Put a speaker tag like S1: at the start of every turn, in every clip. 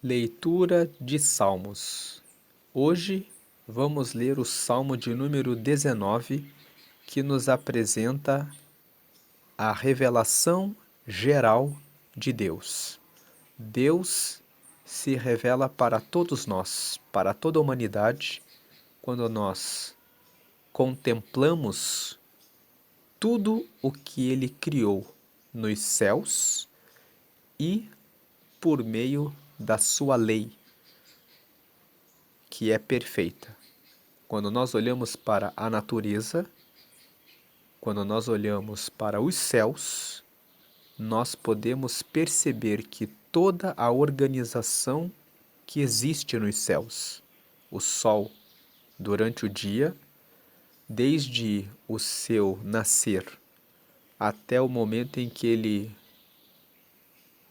S1: Leitura de Salmos. Hoje vamos ler o Salmo de número 19, que nos apresenta a revelação geral de Deus. Deus se revela para todos nós, para toda a humanidade, quando nós contemplamos tudo o que Ele criou nos céus e por meio da sua lei, que é perfeita. Quando nós olhamos para a natureza, quando nós olhamos para os céus, nós podemos perceber que toda a organização que existe nos céus, o sol durante o dia, desde o seu nascer até o momento em que ele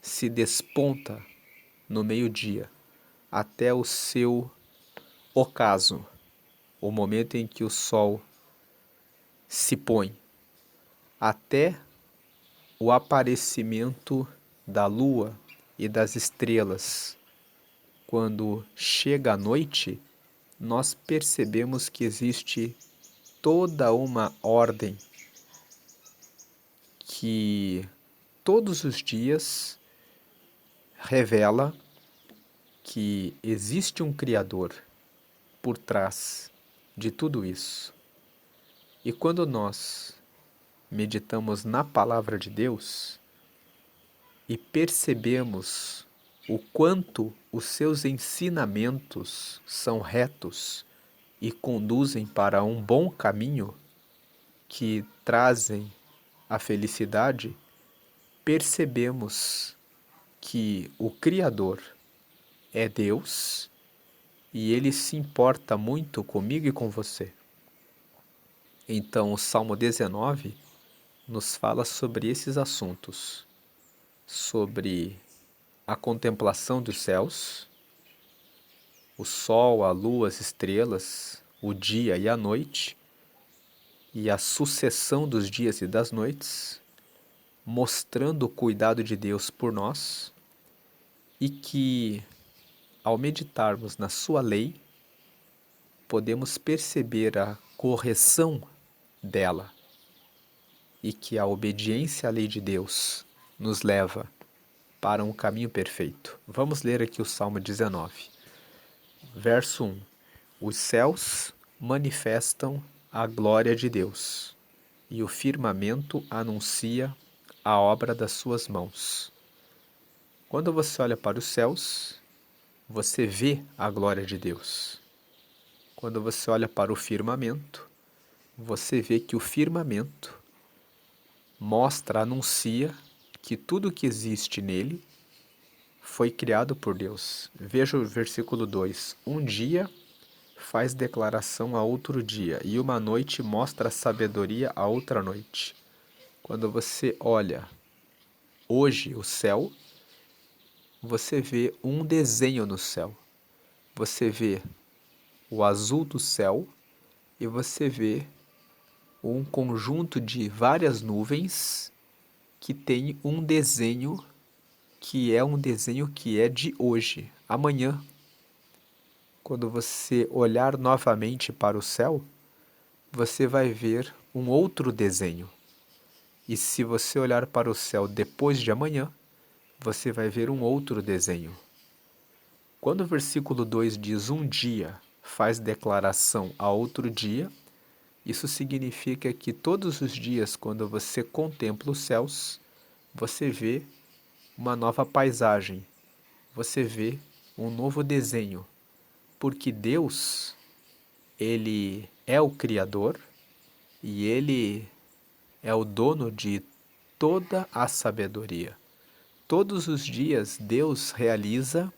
S1: se desponta no meio-dia, até o seu ocaso, o momento em que o sol se põe, até o aparecimento da lua e das estrelas. Quando chega a noite, nós percebemos que existe toda uma ordem que todos os dias revela que existe um Criador por trás de tudo isso. E quando nós meditamos na palavra de Deus e percebemos o quanto os seus ensinamentos são retos e conduzem para um bom caminho, que trazem a felicidade, percebemos que o Criador é Deus e Ele se importa muito comigo e com você. Então, o Salmo 19 nos fala sobre esses assuntos, sobre a contemplação dos céus, o sol, a lua, as estrelas, o dia e a noite, e a sucessão dos dias e das noites, mostrando o cuidado de Deus por nós, e que, ao meditarmos na sua lei, podemos perceber a correção dela, e que a obediência à lei de Deus nos leva para um caminho perfeito. Vamos ler aqui o Salmo 19. Verso 1. Os céus manifestam a glória de Deus, e o firmamento anuncia a obra das suas mãos. Quando você olha para os céus, você vê a glória de Deus. Quando você olha para o firmamento, você vê que o firmamento mostra, anuncia que tudo que existe nele foi criado por Deus. Veja o versículo 2. Um dia faz declaração a outro dia, e uma noite mostra sabedoria a outra noite. Quando você olha hoje o céu, você vê um desenho no céu. Você vê o azul do céu e você vê um conjunto de várias nuvens que tem um desenho que é de hoje, amanhã. Quando você olhar novamente para o céu, você vai ver um outro desenho. E se você olhar para o céu depois de amanhã, você vai ver um outro desenho. Quando o versículo 2 diz um dia faz declaração a outro dia, isso significa que todos os dias, quando você contempla os céus, você vê uma nova paisagem, você vê um novo desenho, porque Deus, Ele é o Criador e Ele é o dono de toda a sabedoria. Todos os dias Deus realiza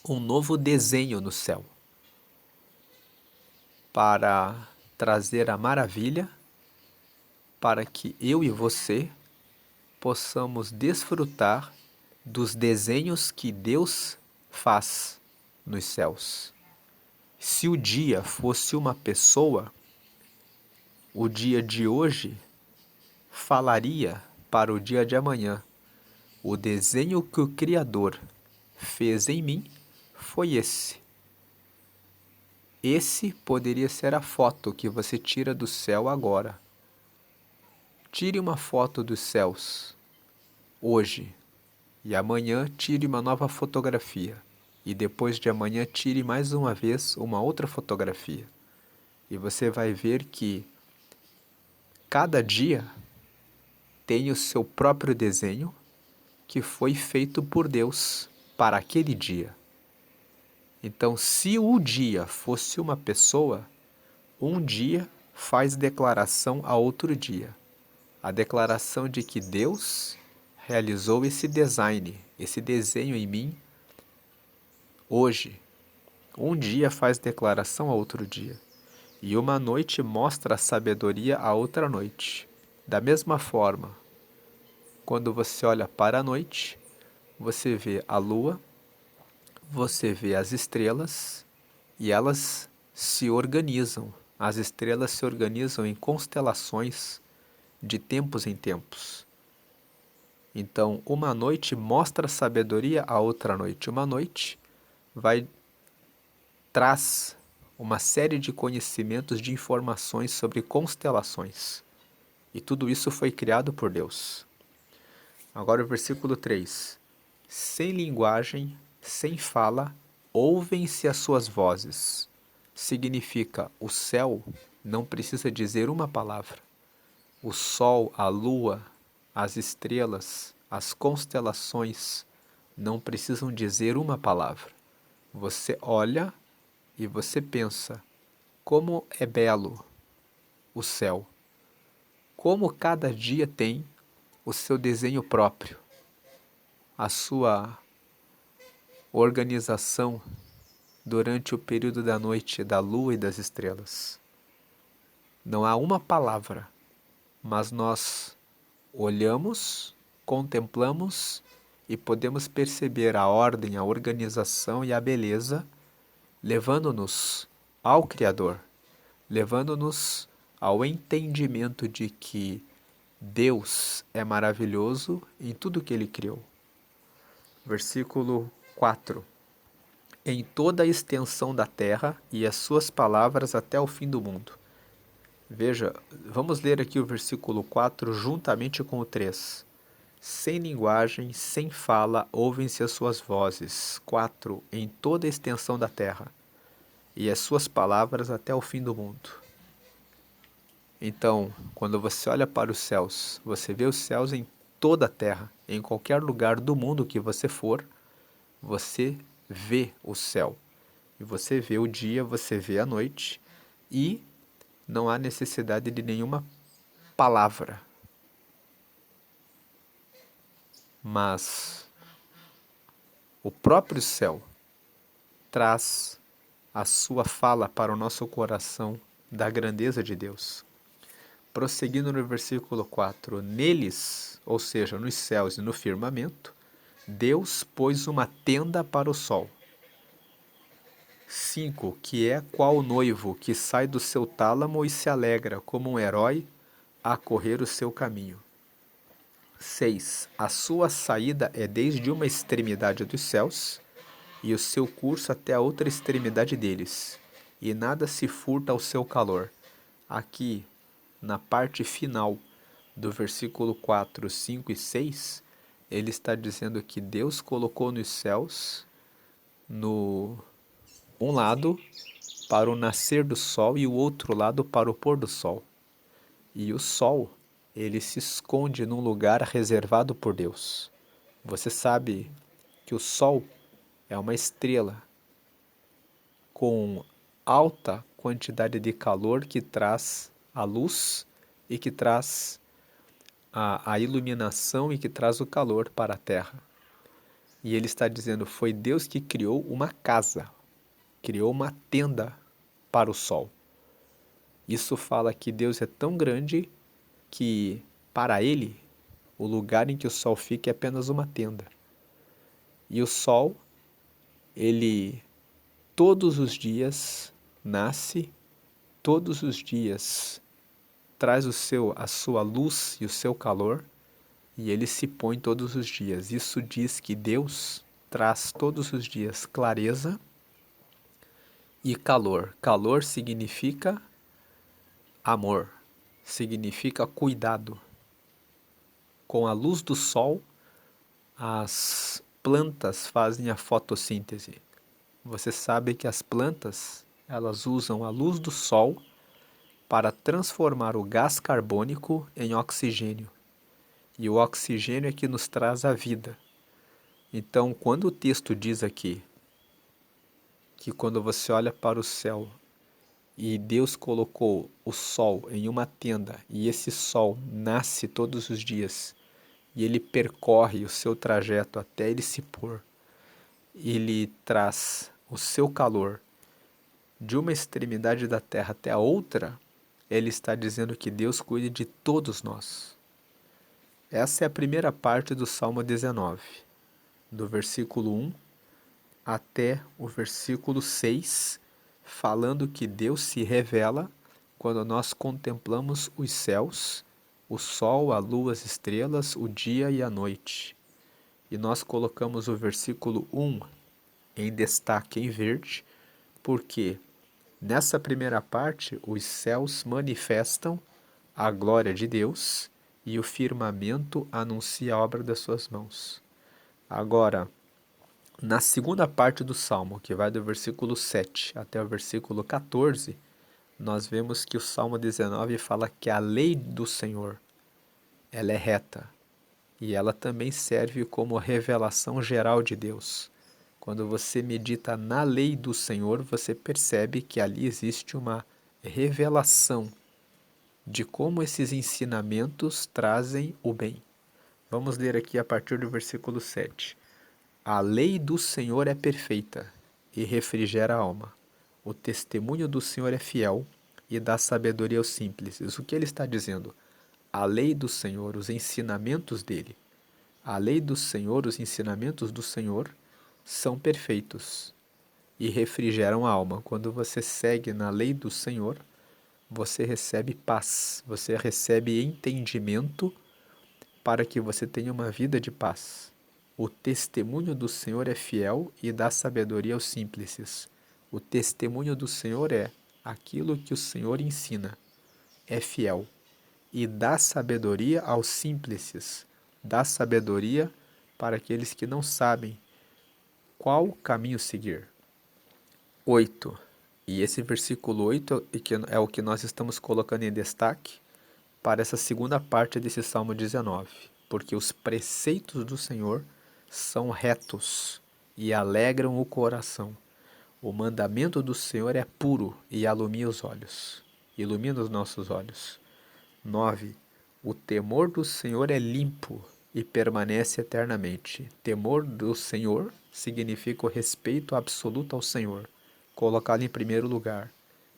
S1: um novo desenho no céu para trazer a maravilha, para que eu e você possamos desfrutar dos desenhos que Deus faz nos céus. Se o dia fosse uma pessoa, o dia de hoje falaria para o dia de amanhã o desenho que o Criador fez em mim foi esse. Esse poderia ser a foto que você tira do céu agora. Tire uma foto dos céus hoje e amanhã tire uma nova fotografia. E depois de amanhã tire mais uma vez uma outra fotografia. E você vai ver que cada dia tem o seu próprio desenho que foi feito por Deus para aquele dia. Então, se o dia fosse uma pessoa, um dia faz declaração a outro dia. A declaração de que Deus realizou esse design, esse desenho em mim hoje. Um dia faz declaração a outro dia. E uma noite mostra a sabedoria a outra noite. Da mesma forma, quando você olha para a noite, você vê a lua, você vê as estrelas e elas se organizam. As estrelas se organizam em constelações de tempos em tempos. Então, uma noite mostra sabedoria a outra noite. Uma noite traz uma série de conhecimentos, de informações sobre constelações. E tudo isso foi criado por Deus. Agora o versículo 3. Sem linguagem, sem fala, ouvem-se as suas vozes. Significa, o céu não precisa dizer uma palavra. O sol, a lua, as estrelas, as constelações não precisam dizer uma palavra. Você olha e você pensa, como é belo o céu. Como cada dia tem o seu desenho próprio, a sua organização durante o período da noite, da lua e das estrelas. Não há uma palavra, mas nós olhamos, contemplamos e podemos perceber a ordem, a organização e a beleza, levando-nos ao Criador, levando-nos ao entendimento de que Deus é maravilhoso em tudo que Ele criou. Versículo 4. Em toda a extensão da terra e as suas palavras até o fim do mundo. Veja, vamos ler aqui o versículo 4 juntamente com o 3. Sem linguagem, sem fala, ouvem-se as suas vozes. 4. Em toda a extensão da terra e as suas palavras até o fim do mundo. Então, quando você olha para os céus, você vê os céus em toda a terra, em qualquer lugar do mundo que você for, você vê o céu. E você vê o dia, você vê a noite, e não há necessidade de nenhuma palavra. Mas o próprio céu traz a sua fala para o nosso coração da grandeza de Deus. Prosseguindo no versículo 4, neles, ou seja, nos céus e no firmamento, Deus pôs uma tenda para o sol. 5, que é qual noivo que sai do seu tálamo e se alegra como um herói a correr o seu caminho. 6, a sua saída é desde uma extremidade dos céus e o seu curso até a outra extremidade deles, e nada se furta ao seu calor. Aqui, na parte final do versículo 4, 5 e 6, ele está dizendo que Deus colocou nos céus, um lado para o nascer do sol e o outro lado para o pôr do sol. E o sol, ele se esconde num lugar reservado por Deus. Você sabe que o sol é uma estrela com alta quantidade de calor que traz a luz e que traz a iluminação e que traz o calor para a terra. E ele está dizendo, foi Deus que criou uma casa, criou uma tenda para o sol. Isso fala que Deus é tão grande que, para ele, o lugar em que o sol fica é apenas uma tenda. E o sol, ele todos os dias nasce, todos os dias traz a sua luz e o seu calor, e ele se põe todos os dias. Isso diz que Deus traz todos os dias clareza e calor. Calor significa amor, significa cuidado. Com a luz do sol, as plantas fazem a fotossíntese. Você sabe que as plantas, elas usam a luz do sol para transformar o gás carbônico em oxigênio. E o oxigênio é que nos traz a vida. Então, quando o texto diz aqui que quando você olha para o céu e Deus colocou o sol em uma tenda e esse sol nasce todos os dias e ele percorre o seu trajeto até ele se pôr, ele traz o seu calor de uma extremidade da terra até a outra, ele está dizendo que Deus cuida de todos nós. Essa é a primeira parte do Salmo 19, do versículo 1 até o versículo 6, falando que Deus se revela quando nós contemplamos os céus, o sol, a lua, as estrelas, o dia e a noite. E nós colocamos o versículo 1 em destaque em verde, porque nessa primeira parte os céus manifestam a glória de Deus e o firmamento anuncia a obra das suas mãos. Agora, na segunda parte do Salmo, que vai do versículo 7 até o versículo 14, nós vemos que o Salmo 19 fala que a lei do Senhor, ela é reta, e ela também serve como revelação geral de Deus. Quando você medita na lei do Senhor, você percebe que ali existe uma revelação de como esses ensinamentos trazem o bem. Vamos ler aqui a partir do versículo 7. A lei do Senhor é perfeita e refrigera a alma. O testemunho do Senhor é fiel e dá sabedoria aos simples. O que ele está dizendo? A lei do Senhor, os ensinamentos dele. A lei do Senhor, os ensinamentos do Senhor são perfeitos e refrigeram a alma. Quando você segue na lei do Senhor, você recebe paz, você recebe entendimento para que você tenha uma vida de paz. O testemunho do Senhor é fiel e dá sabedoria aos simples. O testemunho do Senhor é aquilo que o Senhor ensina, é fiel e dá sabedoria aos simples, dá sabedoria para aqueles que não sabem qual caminho seguir. 8. E esse versículo 8 é o que nós estamos colocando em destaque para essa segunda parte desse Salmo 19, porque os preceitos do Senhor são retos e alegram o coração. O mandamento do Senhor é puro e ilumina os olhos. Ilumina os nossos olhos. 9. O temor do Senhor é limpo e permanece eternamente. Temor do Senhor significa o respeito absoluto ao Senhor, colocá-lo em primeiro lugar.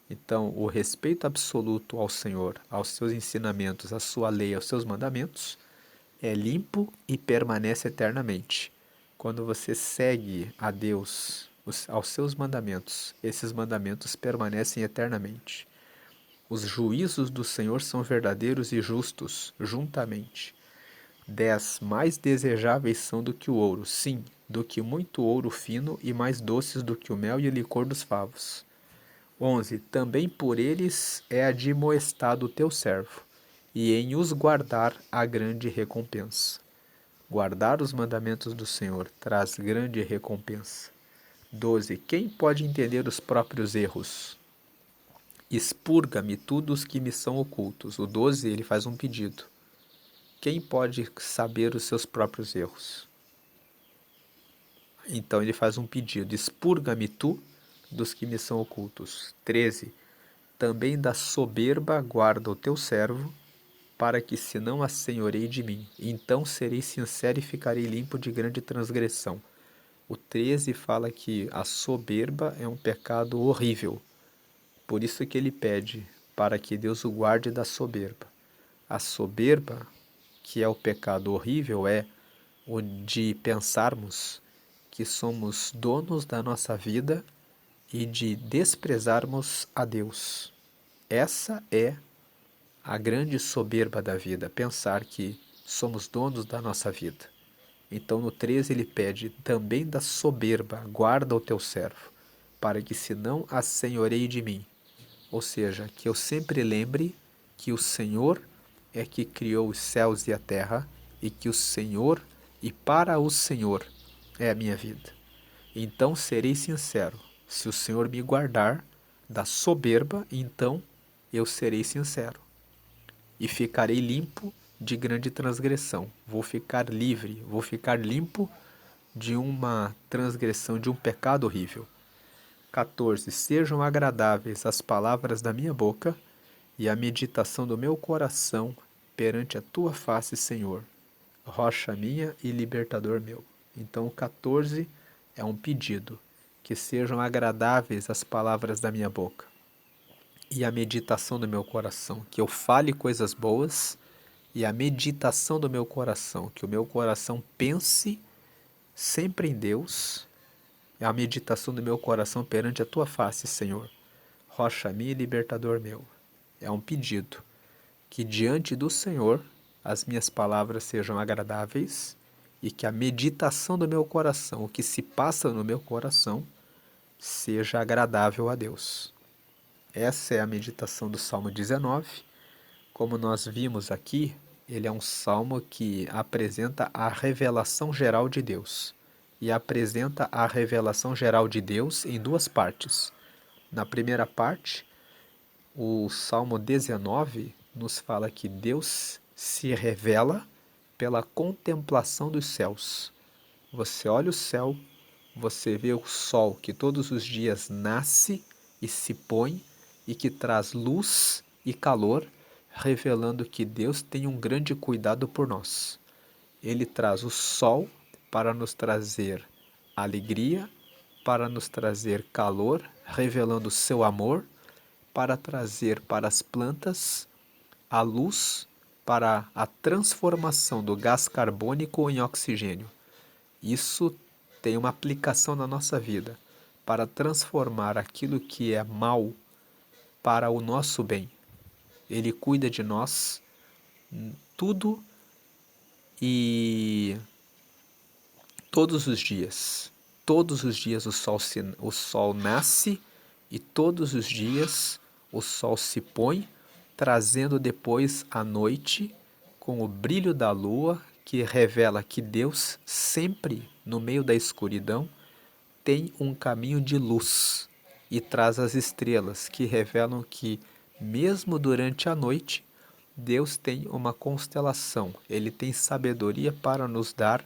S1: Então, o respeito absoluto ao Senhor, aos seus ensinamentos, à sua lei, aos seus mandamentos, é limpo e permanece eternamente. Quando você segue a Deus, aos seus mandamentos, esses mandamentos permanecem eternamente. Os juízos do Senhor são verdadeiros e justos, juntamente. 10. Mais desejáveis são do que o ouro, sim, do que muito ouro fino, e mais doces do que o mel e o licor dos favos. 11. Também por eles é admoestado o teu servo, e em os guardar há grande recompensa. Guardar os mandamentos do Senhor traz grande recompensa. 12. Quem pode entender os próprios erros? Expurga-me tudo os que me são ocultos. O 12, ele faz um pedido. Quem pode saber os seus próprios erros? Então ele faz um pedido. Expurga-me tu dos que me são ocultos. 13. Também da soberba guarda o teu servo, para que se não assenhorei de mim. Então serei sincero e ficarei limpo de grande transgressão. O 13 fala que a soberba é um pecado horrível. Por isso que ele pede para que Deus o guarde da soberba. A soberba, que é o pecado horrível, é o de pensarmos que somos donos da nossa vida e de desprezarmos a Deus. Essa é a grande soberba da vida, pensar que somos donos da nossa vida. Então no 13 ele pede: também da soberba guarda o teu servo, para que se não assenhoreie de mim. Ou seja, que eu sempre lembre que o Senhor é que criou os céus e a terra, e que o Senhor e para o Senhor é a minha vida. Então serei sincero. Se o Senhor me guardar da soberba, então eu serei sincero e ficarei limpo de grande transgressão. Vou ficar livre, vou ficar limpo de uma transgressão, de um pecado horrível. 14. Sejam agradáveis as palavras da minha boca e a meditação do meu coração perante a tua face, Senhor, rocha minha e libertador meu. Então, o 14 é um pedido, que sejam agradáveis as palavras da minha boca e a meditação do meu coração, que eu fale coisas boas, e a meditação do meu coração, que o meu coração pense sempre em Deus, é a meditação do meu coração perante a tua face, Senhor, rocha minha e libertador meu. É um pedido, que diante do Senhor as minhas palavras sejam agradáveis e que a meditação do meu coração, o que se passa no meu coração, seja agradável a Deus. Essa é a meditação do Salmo 19. Como nós vimos aqui, ele é um salmo que apresenta a revelação geral de Deus. E apresenta a revelação geral de Deus em duas partes. Na primeira parte, o Salmo 19 nos fala que Deus se revela pela contemplação dos céus. Você olha o céu, você vê o sol que todos os dias nasce e se põe e que traz luz e calor, revelando que Deus tem um grande cuidado por nós. Ele traz o sol para nos trazer alegria, para nos trazer calor, revelando o seu amor, para trazer para as plantas a luz para a transformação do gás carbônico em oxigênio. Isso tem uma aplicação na nossa vida para transformar aquilo que é mal para o nosso bem. Ele cuida de nós tudo e todos os dias. Todos os dias o sol nasce e todos os dias o sol se põe, trazendo depois a noite com o brilho da lua que revela que Deus sempre, no meio da escuridão, tem um caminho de luz e traz as estrelas que revelam que, mesmo durante a noite, Deus tem uma constelação, Ele tem sabedoria para nos dar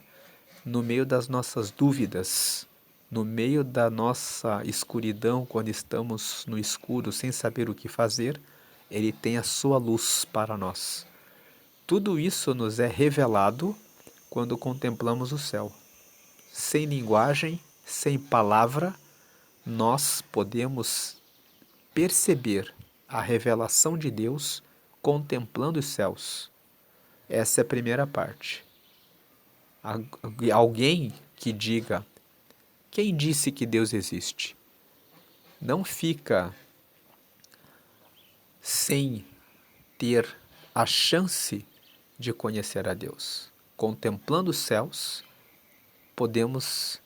S1: no meio das nossas dúvidas, no meio da nossa escuridão, quando estamos no escuro sem saber o que fazer, Ele tem a sua luz para nós. Tudo isso nos é revelado quando contemplamos o céu. Sem linguagem, sem palavra, nós podemos perceber a revelação de Deus contemplando os céus. Essa é a primeira parte. Alguém que diga: quem disse que Deus existe? Não fica sem ter a chance de conhecer a Deus. Contemplando os céus, podemos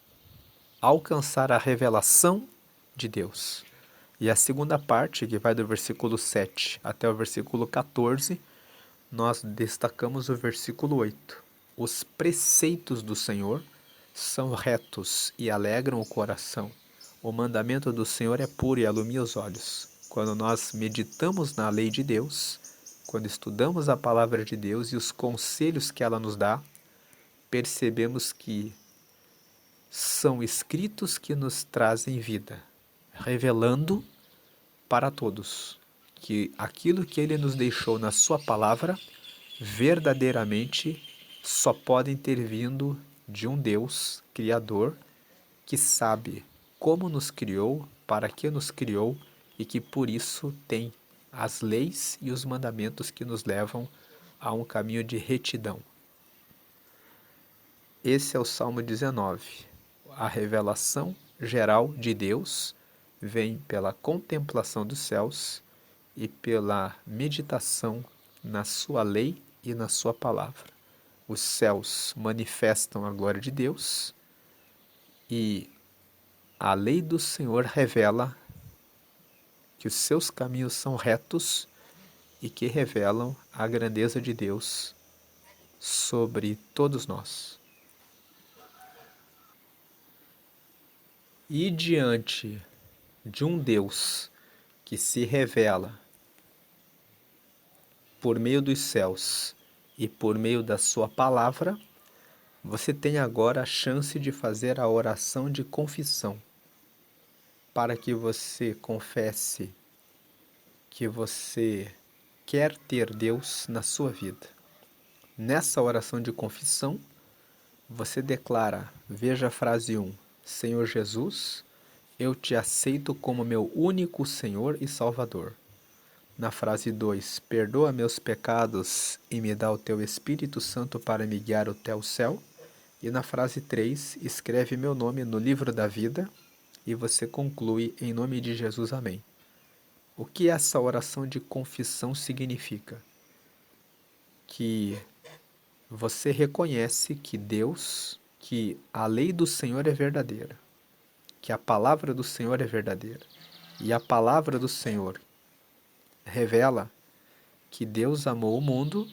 S1: alcançar a revelação de Deus. E a segunda parte, que vai do versículo 7 até o versículo 14, nós destacamos o versículo 8. Os preceitos do Senhor são retos e alegram o coração. O mandamento do Senhor é puro e alumia os olhos. Quando nós meditamos na lei de Deus, quando estudamos a palavra de Deus e os conselhos que ela nos dá, percebemos que são escritos que nos trazem vida, revelando para todos que aquilo que Ele nos deixou na Sua palavra, verdadeiramente só podem ter vindo de um Deus Criador que sabe como nos criou, para que nos criou e que por isso tem as leis e os mandamentos que nos levam a um caminho de retidão. Esse é o Salmo 19. A revelação geral de Deus vem pela contemplação dos céus e pela meditação na sua lei e na sua palavra. os céus manifestam a glória de Deus e a lei do Senhor revela que os seus caminhos são retos e que revelam a grandeza de Deus sobre todos nós. E diante de um Deus que se revela por meio dos céus e por meio da sua palavra, você tem agora a chance de fazer a oração de confissão, para que você confesse que você quer ter Deus na sua vida. Nessa oração de confissão, você declara, veja a frase 1, Senhor Jesus, eu te aceito como meu único Senhor e Salvador. Na frase 2, perdoa meus pecados e me dá o teu Espírito Santo para me guiar até o céu. E na frase 3, escreve meu nome no livro da vida e você conclui em nome de Jesus, amém. O que essa oração de confissão significa? Que você reconhece que Deus, que a lei do Senhor é verdadeira, que a palavra do Senhor é verdadeira. E a palavra do Senhor revela que Deus amou o mundo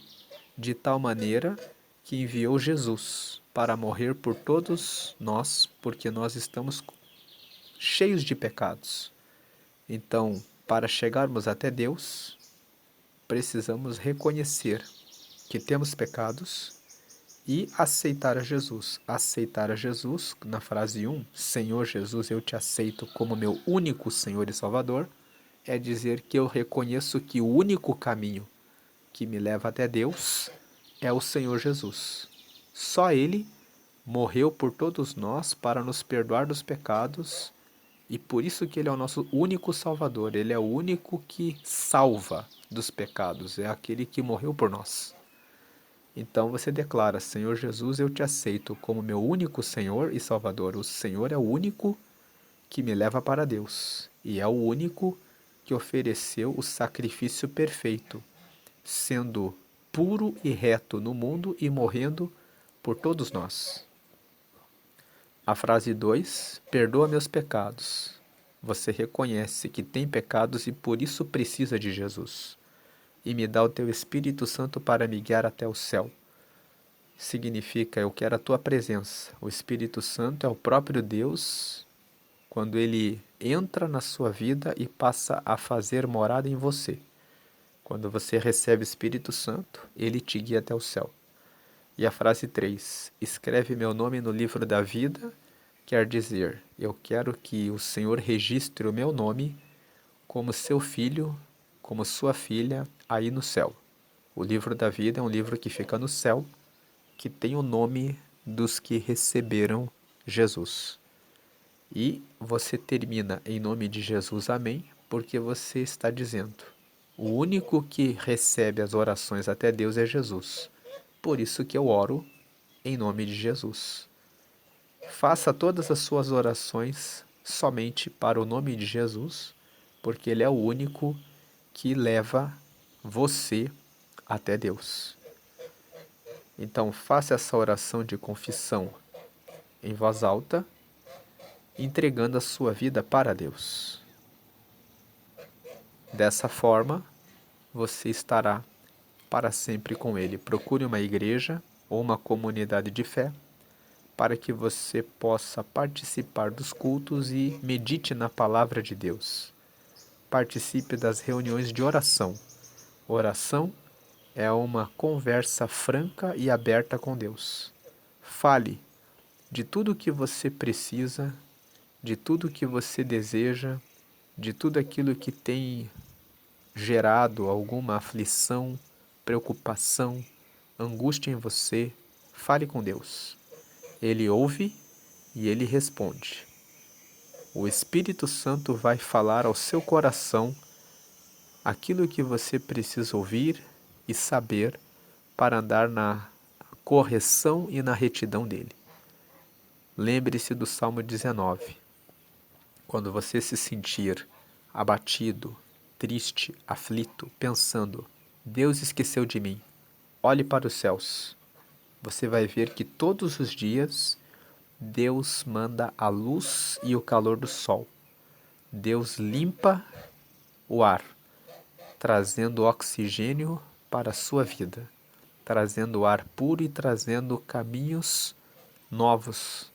S1: de tal maneira que enviou Jesus para morrer por todos nós, porque nós estamos cheios de pecados. Então, para chegarmos até Deus, precisamos reconhecer que temos pecados e aceitar a Jesus. Aceitar a Jesus, na frase 1, Senhor Jesus, eu te aceito como meu único Senhor e Salvador, é dizer que eu reconheço que o único caminho que me leva até Deus é o Senhor Jesus. Só Ele morreu por todos nós para nos perdoar dos pecados e por isso que Ele é o nosso único Salvador. Ele é o único que salva dos pecados, é aquele que morreu por nós. Então você declara, Senhor Jesus, eu te aceito como meu único Senhor e Salvador. O Senhor é o único que me leva para Deus e é o único que ofereceu o sacrifício perfeito, sendo puro e reto no mundo e morrendo por todos nós. A frase 2, perdoa meus pecados. Você reconhece que tem pecados e por isso precisa de Jesus. E me dá o teu Espírito Santo para me guiar até o céu. Significa, eu quero a tua presença. O Espírito Santo é o próprio Deus quando ele entra na sua vida e passa a fazer morada em você. Quando você recebe o Espírito Santo, ele te guia até o céu. E a frase 3, escreve meu nome no livro da vida, quer dizer, eu quero que o Senhor registre o meu nome como seu filho, como sua filha, aí no céu. O livro da vida é um livro que fica no céu, que tem o nome dos que receberam Jesus. E você termina em nome de Jesus, amém, porque você está dizendo, o único que recebe as orações até Deus é Jesus. Por isso que eu oro em nome de Jesus. Faça todas as suas orações somente para o nome de Jesus, porque Ele é o único que leva você até Deus. Então, faça essa oração de confissão em voz alta, entregando a sua vida para Deus. Dessa forma, você estará para sempre com Ele. Procure uma igreja ou uma comunidade de fé para que você possa participar dos cultos e medite na palavra de Deus. Participe das reuniões de oração. Oração é uma conversa franca e aberta com Deus. Fale de tudo o que você precisa, de tudo o que você deseja, de tudo aquilo que tem gerado alguma aflição, preocupação, angústia em você. Fale com Deus. Ele ouve e ele responde. O Espírito Santo vai falar ao seu coração aquilo que você precisa ouvir e saber para andar na correção e na retidão dele. Lembre-se do Salmo 19. Quando você se sentir abatido, triste, aflito, pensando, Deus esqueceu de mim, olhe para os céus. você vai ver que todos os dias Deus manda a luz e o calor do sol. Deus limpa o ar, trazendo oxigênio para a sua vida, trazendo ar puro e trazendo caminhos novos.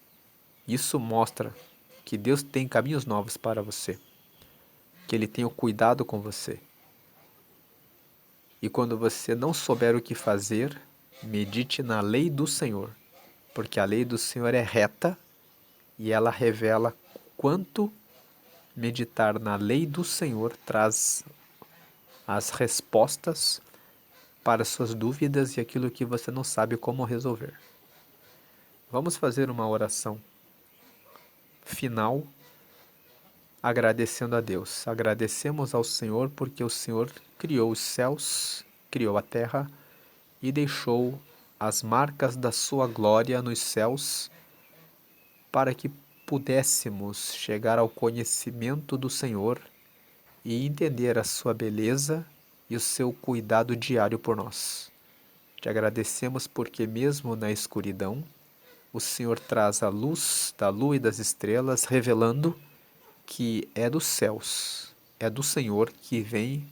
S1: Isso mostra que Deus tem caminhos novos para você, que Ele tem o cuidado com você. E quando você não souber o que fazer, medite na lei do Senhor, porque a lei do Senhor é reta e ela revela quanto meditar na lei do Senhor traz as respostas para suas dúvidas e aquilo que você não sabe como resolver. Vamos fazer uma oração final agradecendo a Deus. Agradecemos ao Senhor porque o Senhor criou os céus, criou a terra e deixou as marcas da sua glória nos céus para que pudéssemos chegar ao conhecimento do Senhor e entender a sua beleza e o seu cuidado diário por nós. Te agradecemos porque mesmo na escuridão, o Senhor traz a luz da lua e das estrelas, revelando que é dos céus, é do Senhor que vem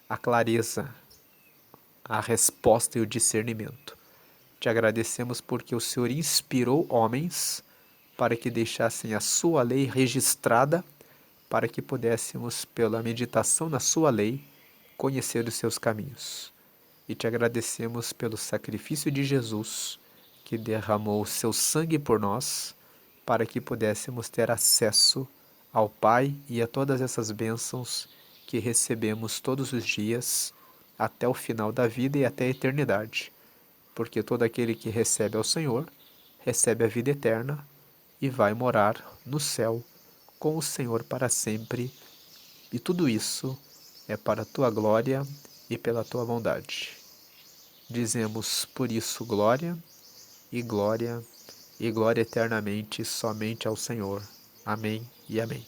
S1: a clareza, a resposta e o discernimento. Te agradecemos porque o Senhor inspirou homens para que deixassem a sua lei registrada, para que pudéssemos, pela meditação na sua lei, conhecer os seus caminhos. E te agradecemos pelo sacrifício de Jesus, que derramou o seu sangue por nós, para que pudéssemos ter acesso ao Pai e a todas essas bênçãos que recebemos todos os dias, até o final da vida e até a eternidade. Porque todo aquele que recebe ao Senhor, recebe a vida eterna e vai morar no céu com o Senhor para sempre. E tudo isso é para a tua glória e pela tua bondade. Dizemos por isso glória e glória e glória eternamente somente ao Senhor. Amém e amém.